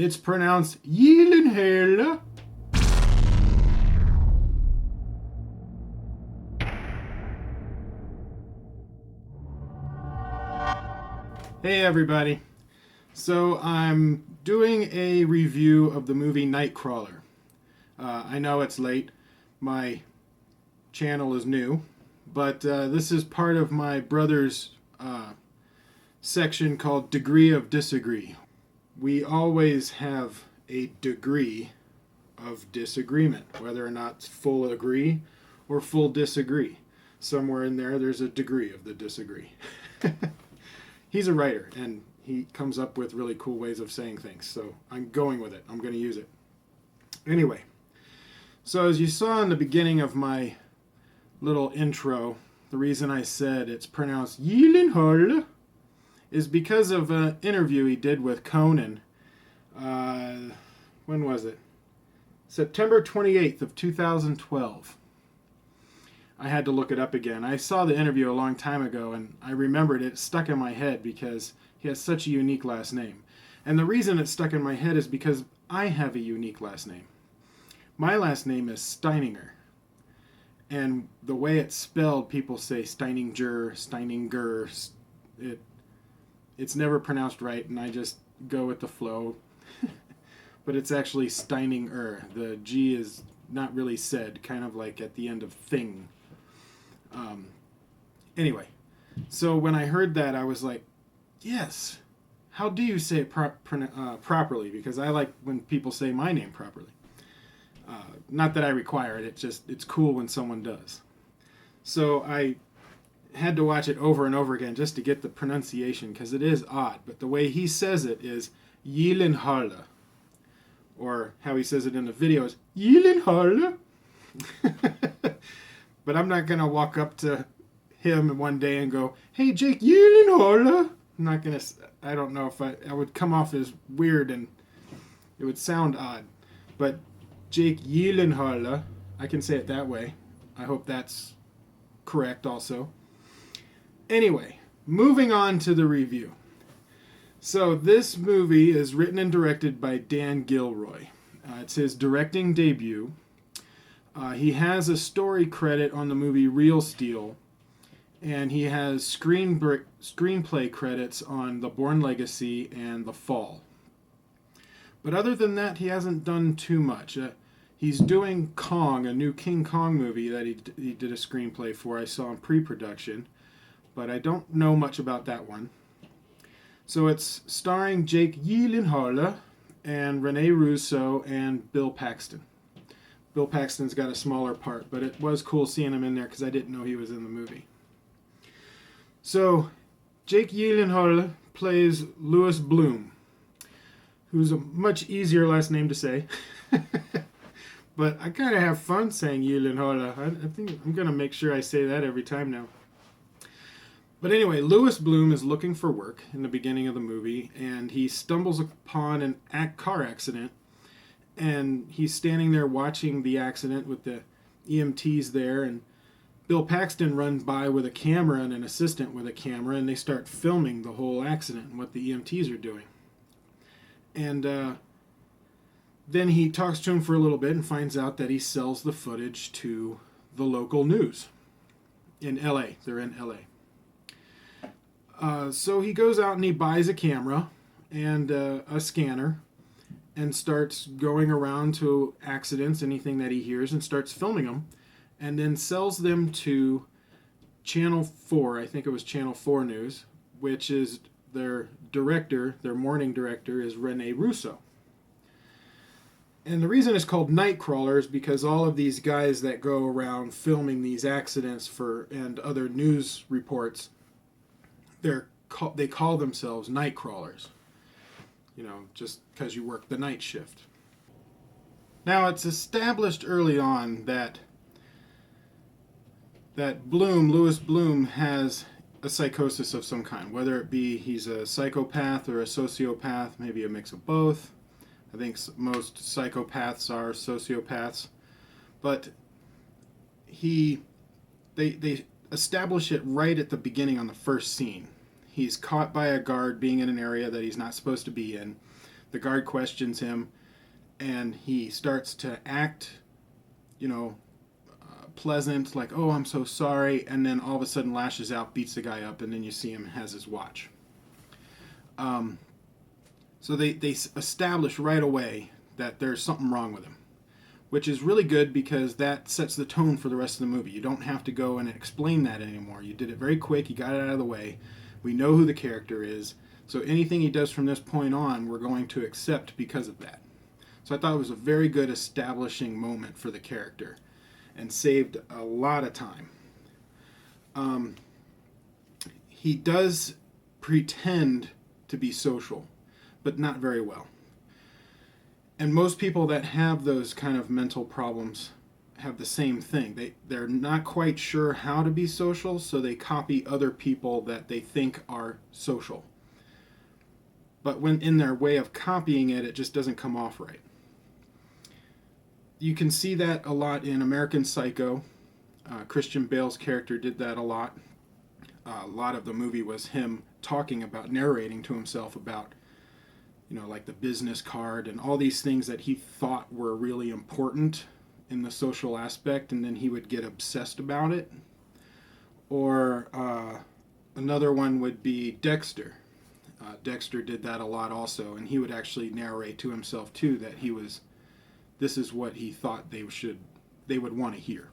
It's pronounced Gyllenhaal. Hey everybody. So I'm doing a review of the movie Nightcrawler. I know it's late. My channel is new. But this is part of my brother's section called Degree of Disagree. We always have a degree of disagreement, whether or not it's full agree or full disagree. Somewhere in there, there's a degree of the disagree. He's a writer, and he comes up with really cool ways of saying things, so I'm going with it. I'm going to use it. Anyway, so as you saw in the beginning of my little intro, the reason I said it's pronounced Gyllenhaal is because of an interview he did with Conan. When was it? September 28th of 2012. I had to look it up again. I saw the interview a long time ago, and I remembered it stuck in my head because he has such a unique last name. And the reason it stuck in my head is because I have a unique last name. My last name is Steininger. And the way it's spelled, people say Steininger, Steininger. It's never pronounced right, and I just go with the flow. But it's actually Steininger. The G is not really said, kind of like at the end of thing. Anyway, so when I heard that, I was like, yes, how do you say it properly? Because I like when people say my name properly. Not that I require it, it's cool when someone does. So I had to watch it over and over again just to get the pronunciation, because it is odd, but the way he says it is Gyllenhaal, or how he says it in the video is Gyllenhaal. But I'm not going to walk up to him one day and go, hey Jake Gyllenhaal. I'm not going to, I don't know if I would come off as weird and it would sound odd. But Jake Gyllenhaal, I can say it that way. I hope that's correct also. Anyway, moving on to the review. So this movie is written and directed by Dan Gilroy. It's his directing debut. He has a story credit on the movie Real Steel, and he has screenplay credits on The Bourne Legacy and The Fall. But other than that, he hasn't done too much. He's doing Kong, a new King Kong movie that he did a screenplay for. I saw in pre-production, but I don't know much about that one. So it's starring Jake Gyllenhaal and Rene Russo and Bill Paxton. Bill Paxton's got a smaller part, but it was cool seeing him in there because I didn't know he was in the movie. So Jake Gyllenhaal plays Louis Bloom, who's a much easier last name to say. But I kind of have fun saying Gyllenhaal. I think I'm going to make sure I say that every time now. But anyway, Louis Bloom is looking for work in the beginning of the movie, and he stumbles upon an car accident, and he's standing there watching the accident with the EMTs there, and Bill Paxton runs by with a camera and an assistant with a camera, and they start filming the whole accident and what the EMTs are doing. And then he talks to him for a little bit and finds out that he sells the footage to the local news in LA. They're in LA. So he goes out and he buys a camera and a scanner and starts going around to accidents, anything that he hears, and starts filming them, and then sells them to Channel 4, I think it was Channel 4 News, which is their director, their morning director is Rene Russo. And the reason it's called Nightcrawler is because all of these guys that go around filming these accidents and other news reports, they call themselves Nightcrawlers. You know, just because you work the night shift. Now, it's established early on that Louis Bloom, has a psychosis of some kind, whether it be he's a psychopath or a sociopath, maybe a mix of both. I think most psychopaths are sociopaths, but they establish it right at the beginning on the first scene. He's caught by a guard being in an area that he's not supposed to be in. The guard questions him, and he starts to act, pleasant, like, oh, I'm so sorry, and then all of a sudden lashes out, beats the guy up, and then you see him has his watch. So they establish right away that there's something wrong with him, which is really good because that sets the tone for the rest of the movie. You don't have to go and explain that anymore. You did it very quick, you got it out of the way. We know who the character is, so anything he does from this point on, we're going to accept because of that. So I thought it was a very good establishing moment for the character and saved a lot of time. He does pretend to be social, but not very well. And most people that have those kind of mental problems have the same thing. They're not quite sure how to be social, so they copy other people that they think are social. But when in their way of copying it, it just doesn't come off right. You can see that a lot in American Psycho. Christian Bale's character did that a lot. A lot of the movie was him talking about, narrating to himself about, like the business card and all these things that he thought were really important in the social aspect, and then he would get obsessed about it. Or another one would be Dexter. Dexter did that a lot also, and he would actually narrate to himself too that this is what he thought they would want to hear.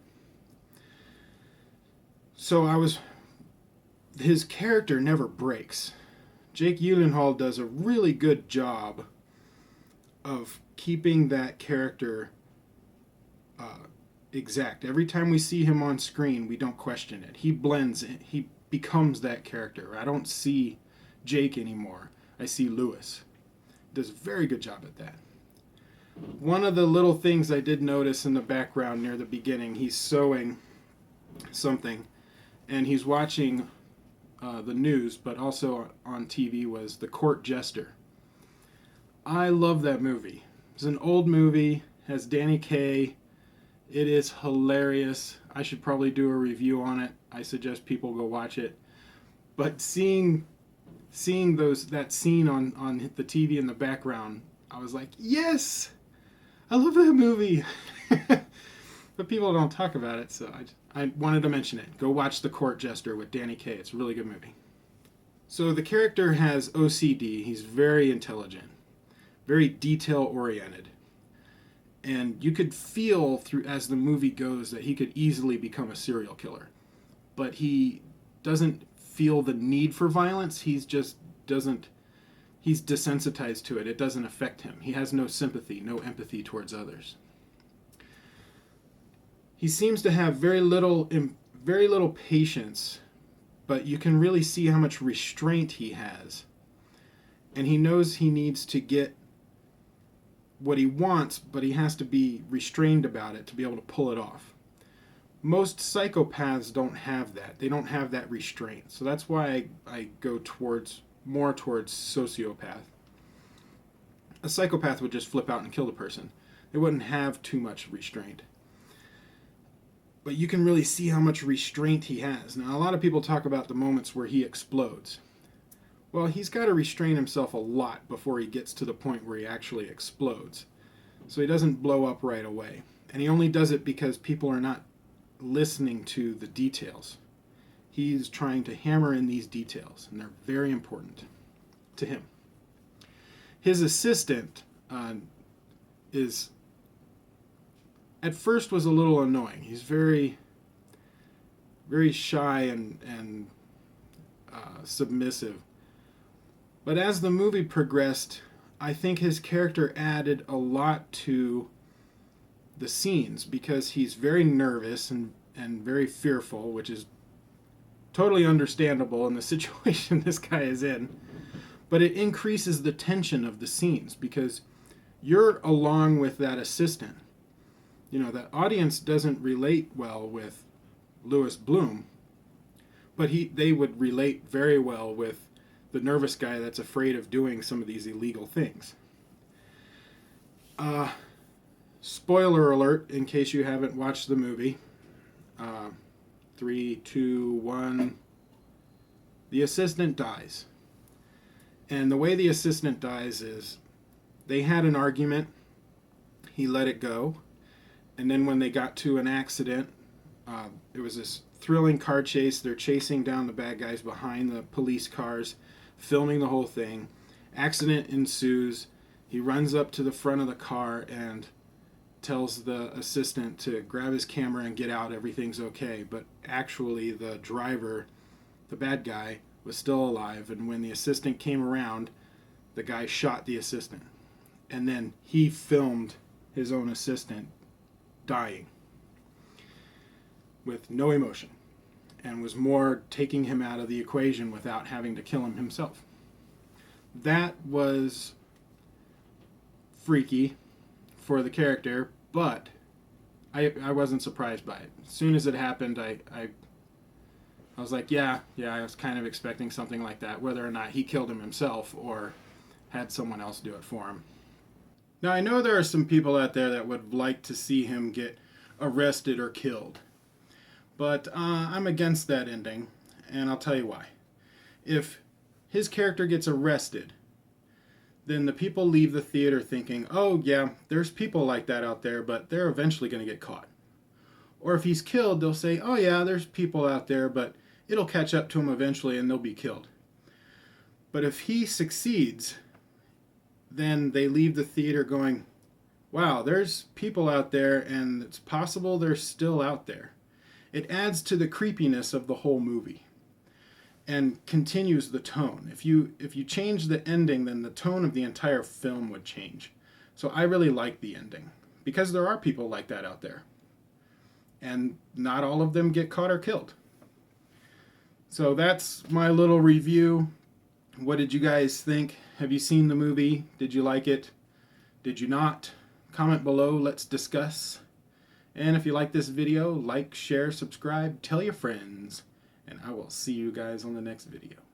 So his character never breaks. Jake Gyllenhaal does a really good job of keeping that character exact. Every time we see him on screen, we don't question it. He blends in. He becomes that character. I don't see Jake anymore. I see Lewis. He does a very good job at that. One of the little things I did notice in the background near the beginning, he's sewing something, and he's watching the news, but also on TV was The Court Jester. I love that movie. It's an old movie, has Danny Kaye. It is hilarious. I should probably do a review on it. I suggest people go watch it. But seeing that scene on the TV in the background, I was like, yes! I love that movie! But people don't talk about it, so I wanted to mention it. Go watch The Court Jester with Danny Kaye. It's a really good movie. So the character has OCD. He's very intelligent, very detail-oriented. And you could feel through as the movie goes that he could easily become a serial killer. But he doesn't feel the need for violence. He's desensitized to it. It doesn't affect him. He has no sympathy, no empathy towards others. He seems to have very little patience, but you can really see how much restraint he has. And he knows he needs to get what he wants, but he has to be restrained about it to be able to pull it off. Most psychopaths don't have that. They don't have that restraint. So that's why I go more towards sociopath. A psychopath would just flip out and kill the person. They wouldn't have too much restraint. But you can really see how much restraint he has. Now, a lot of people talk about the moments where he explodes. Well, he's got to restrain himself a lot before he gets to the point where he actually explodes. So he doesn't blow up right away. And he only does it because people are not listening to the details. He's trying to hammer in these details, and they're very important to him. His assistant is... at first was a little annoying. He's very, very shy and submissive. But as the movie progressed, I think his character added a lot to the scenes because he's very nervous and very fearful, which is totally understandable in the situation this guy is in. But it increases the tension of the scenes because you're along with that assistant. That audience doesn't relate well with Louis Bloom, but they would relate very well with the nervous guy that's afraid of doing some of these illegal things. Spoiler alert, in case you haven't watched the movie. 3, 2, 1. The assistant dies. And the way the assistant dies is they had an argument. He let it go. And then when they got to an accident, it was this thrilling car chase. They're chasing down the bad guys behind the police cars, filming the whole thing. Accident ensues. He runs up to the front of the car and tells the assistant to grab his camera and get out. Everything's okay. But actually, the driver, the bad guy, was still alive. And when the assistant came around, the guy shot the assistant. And then he filmed his own assistant dying with no emotion, and was more taking him out of the equation without having to kill him himself. That was freaky for the character, but I wasn't surprised by it. As soon as it happened, I was like, yeah, I was kind of expecting something like that, whether or not he killed him himself or had someone else do it for him. Now, I know there are some people out there that would like to see him get arrested or killed, but I'm against that ending, and I'll tell you why. If his character gets arrested, then the people leave the theater thinking, oh yeah, there's people like that out there, but they're eventually going to get caught. Or if he's killed, they'll say, oh yeah, there's people out there, but it'll catch up to him eventually and they'll be killed. But if he succeeds, then they leave the theater going, wow, there's people out there and it's possible they're still out there. It adds to the creepiness of the whole movie and continues the tone. If you change the ending, then the tone of the entire film would change. So I really like the ending because there are people like that out there. And not all of them get caught or killed. So that's my little review. What did you guys think? Have you seen the movie? Did you like it? Did you not? Comment below, let's discuss. And if you like this video, like, share, subscribe, tell your friends, and I will see you guys on the next video.